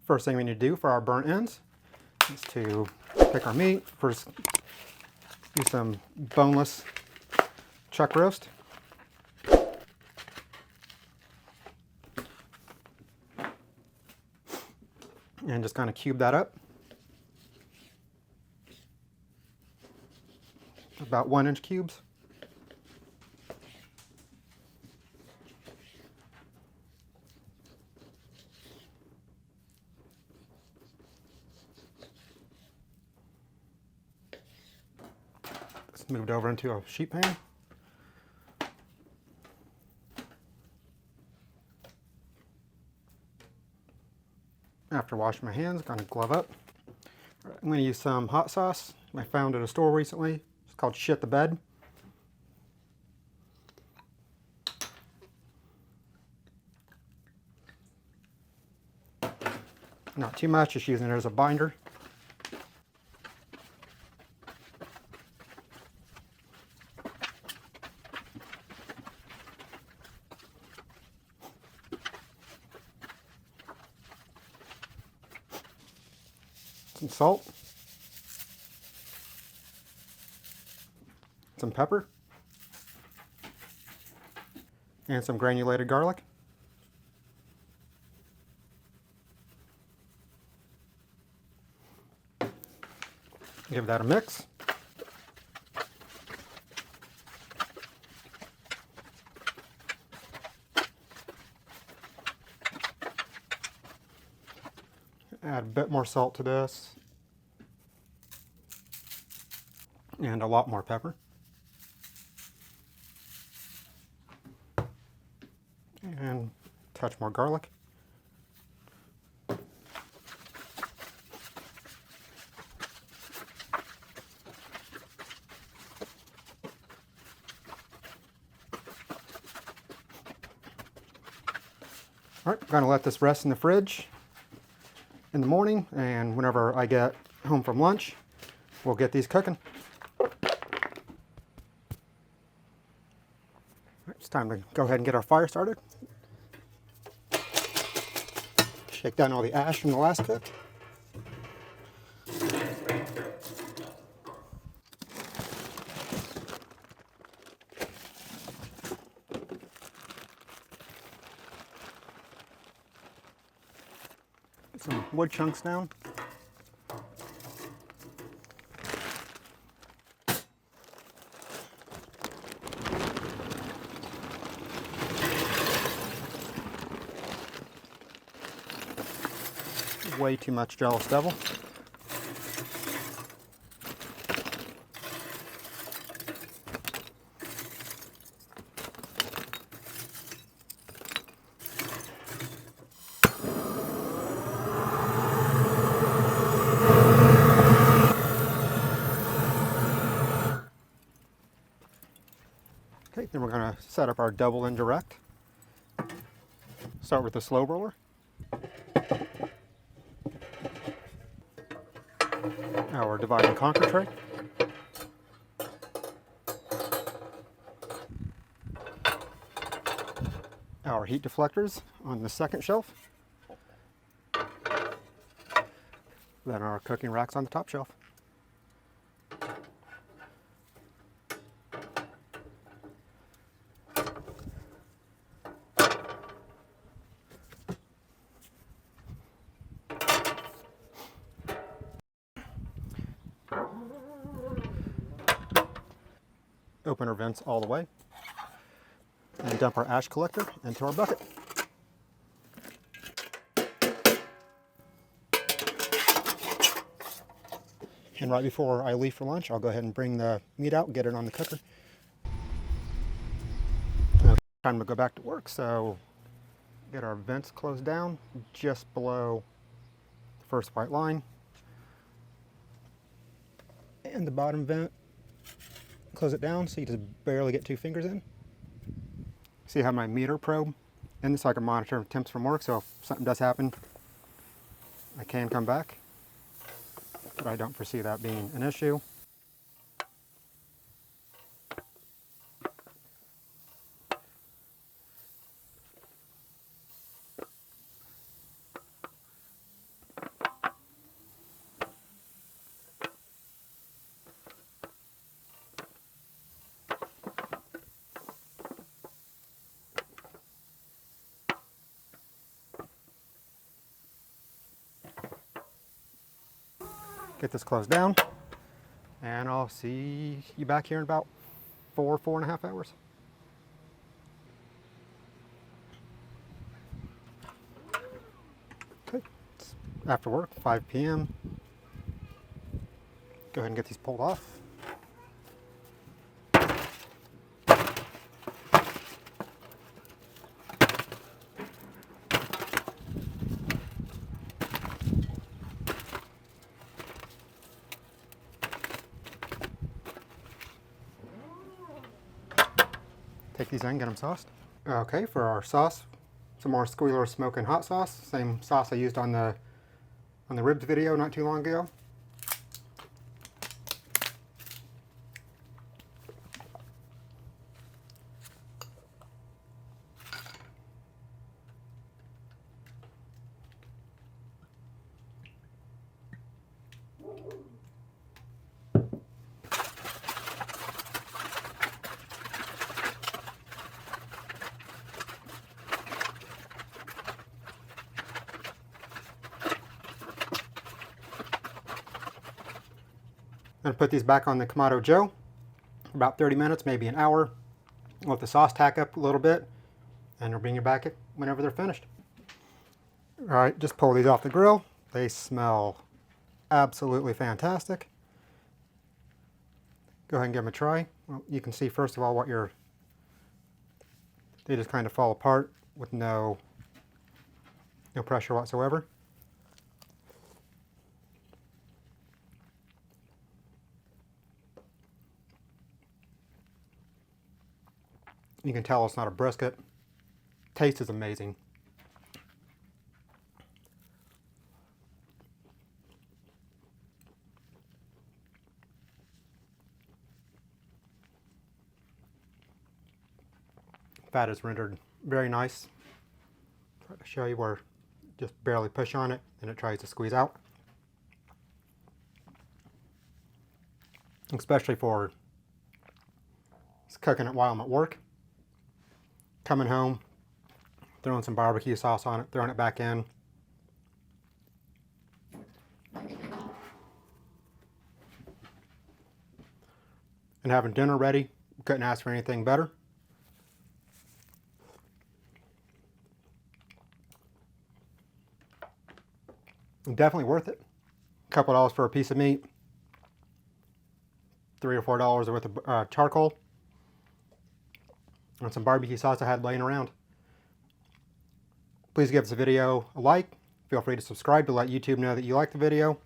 First thing we need to do for our burnt ends is to pick our meat. First, do some boneless chuck roast. And just kind of cube that up. About 1-inch cubes. It's moved over into a sheet pan. After washing my hands, I'm going to glove up. I'm going to use some hot sauce I found at a store recently. It's called Shit the Bed. Not too much, just using it as a binder. Some salt, some pepper, and some granulated garlic. Give that a mix. Add a bit more salt to this. And a lot more pepper. And a touch more garlic. All right, I'm going to let this rest in the fridge in the morning, and whenever I get home from lunch, we'll get these cooking. It's time to go ahead and get our fire started. Shake down all the ash from the last cook. Get some wood chunks down. Way too much jealous devil. Okay, then we're going to set up our double indirect. Start with the slow roller. Our divide and conquer tray. Our heat deflectors on the second shelf. Then our cooking racks on the top shelf. Open our vents all the way and dump our ash collector into our bucket. And right before I leave for lunch, I'll go ahead and bring the meat out and get it on the cooker. Time to go back to work, so get our vents closed down just below the first white line. And the bottom vent, close it down so you just barely get 2 fingers in. See, I have my meter probe in this so I can monitor temps from work, so if something does happen, I can come back. But I don't foresee that being an issue. get this closed down, and I'll see you back here in about 4.5 hours. Okay, it's after work, 5 p.m. Go ahead and get these pulled off. Take these in, get them sauced. Okay, for our sauce, some more Squealer smoking hot sauce. Same sauce I used on the ribs video not too long ago. I'm going to put these back on the Kamado Joe for about 30 minutes, maybe an hour. Let the sauce tack up a little bit, and we'll bring you back whenever they're finished. All right, just pull these off the grill. They smell absolutely fantastic. Go ahead and give them a try. Well, you can see first of all they just kind of fall apart with no pressure whatsoever. You can tell it's not a brisket. Taste is amazing. Fat is rendered very nice. Try to show you where just barely push on it and it tries to squeeze out. Especially for cooking it while I'm at work. Coming home, throwing some barbecue sauce on it, throwing it back in. And having dinner ready. Couldn't ask for anything better. Definitely worth it. A couple dollars for a piece of meat. $3 or $4 worth of charcoal. And some barbecue sauce I had laying around. Please give this video a like. Feel free to subscribe to let YouTube know that you like the video.